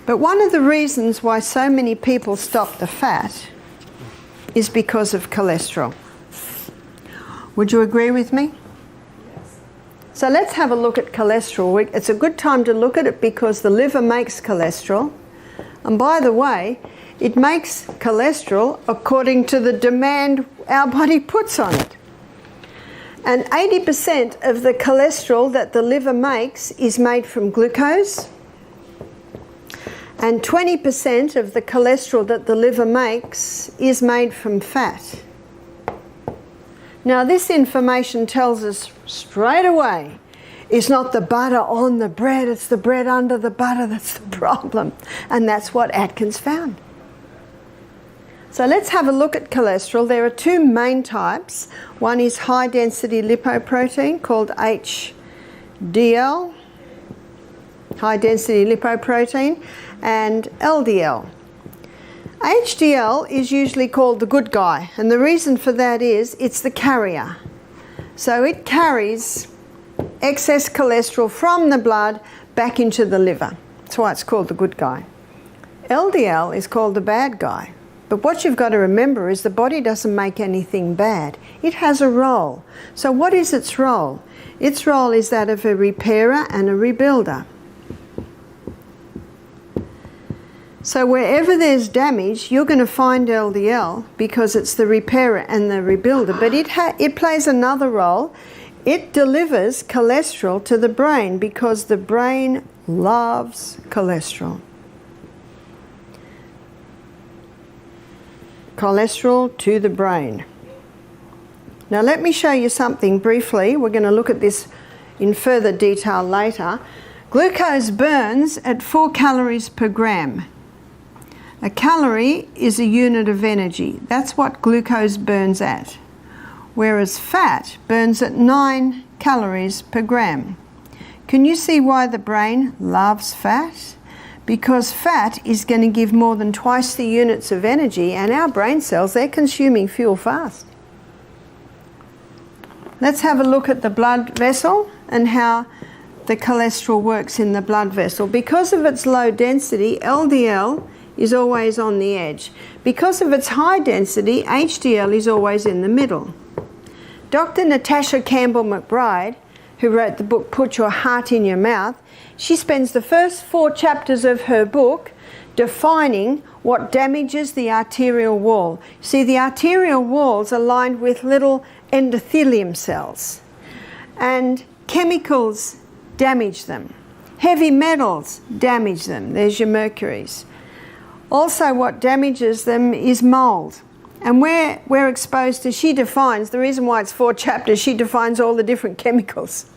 But one of the reasons why so many people stop the fat is because of cholesterol. Would you agree with me? Yes. So let's have a look at cholesterol. It's a good time to look at it because the liver makes cholesterol. And by the way, it makes cholesterol according to the demand our body puts on it. And 80% of the cholesterol that the liver makes is made from glucose. And 20% of the cholesterol that the liver makes is made from fat. Now this information tells us straight away, it's not the butter on the bread, it's the bread under the butter that's the problem. And that's what Atkins found. So let's have a look at cholesterol. There are two main types. One is high density lipoprotein called HDL, high density lipoprotein, and LDL. HDL is usually called the good guy, and the reason for that is it's the carrier. So it carries excess cholesterol from the blood back into the liver. That's why it's called the good guy. LDL is called the bad guy. But what you've got to remember is the body doesn't make anything bad. It has a role. So what is its role? Its role is that of a repairer and a rebuilder. So wherever there's damage, you're going to find LDL because it's the repairer and the rebuilder. But it plays another role. It delivers cholesterol to the brain because the brain loves cholesterol. Cholesterol to the brain. Now let me show you something briefly. We're going to look at this in further detail later. Glucose burns at 4 calories per gram. A calorie is a unit of energy. That's what glucose burns at. Whereas fat burns at 9 calories per gram. Can you see why the brain loves fat? Because fat is going to give more than twice the units of energy, and our brain cells, they're consuming fuel fast. Let's have a look at the blood vessel and how the cholesterol works in the blood vessel. Because of its low density, LDL is always on the edge. Because of its high density, HDL is always in the middle. Dr. Natasha Campbell McBride, who wrote the book Put Your Heart in Your Mouth, she spends the first 4 chapters of her book defining what damages the arterial wall. See, the arterial walls are lined with little endothelium cells, and chemicals damage them. Heavy metals damage them. There's your mercuries. Also, what damages them is mold. And we're exposed to, she defines, the reason why it's 4 chapters, she defines all the different chemicals.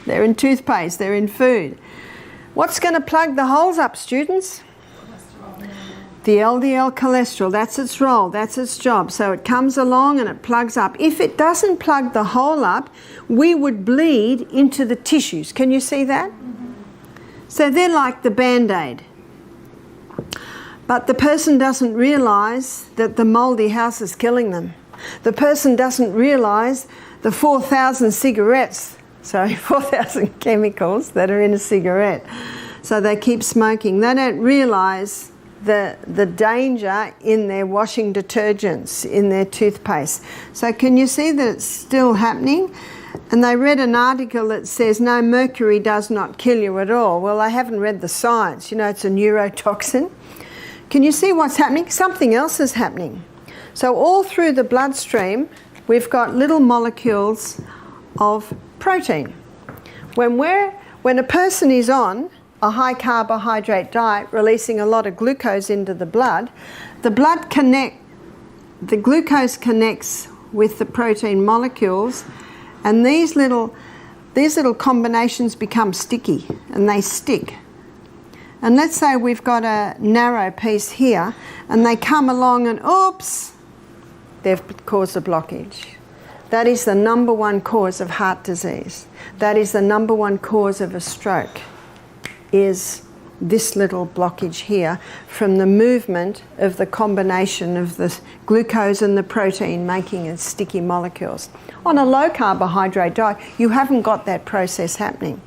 They're in toothpaste, they're in food. What's going to plug the holes up, students? The LDL cholesterol, that's its role, that's its job. So it comes along and it plugs up. If it doesn't plug the hole up, we would bleed into the tissues. Can you see that? So they're like the Band-Aid. But the person doesn't realise that the mouldy house is killing them. The person doesn't realise the 4,000 chemicals that are in a cigarette. So they keep smoking. They don't realise the danger in their washing detergents, in their toothpaste. So can you see that it's still happening? And they read an article that says, no, mercury does not kill you at all. Well, I haven't read the science. You know, it's a neurotoxin. Can you see what's happening? Something else is happening. So all through the bloodstream, we've got little molecules of protein. When a person is on a high carbohydrate diet, releasing a lot of glucose into the blood, the glucose connects with the protein molecules, and these little combinations become sticky and they stick. And let's say we've got a narrow piece here and they come along and oops, they've caused a blockage. That is the number 1 cause of heart disease. That is the number 1 cause of a stroke, is this little blockage here from the movement of the combination of the glucose and the protein making it sticky molecules. On a low carbohydrate diet, you haven't got that process happening.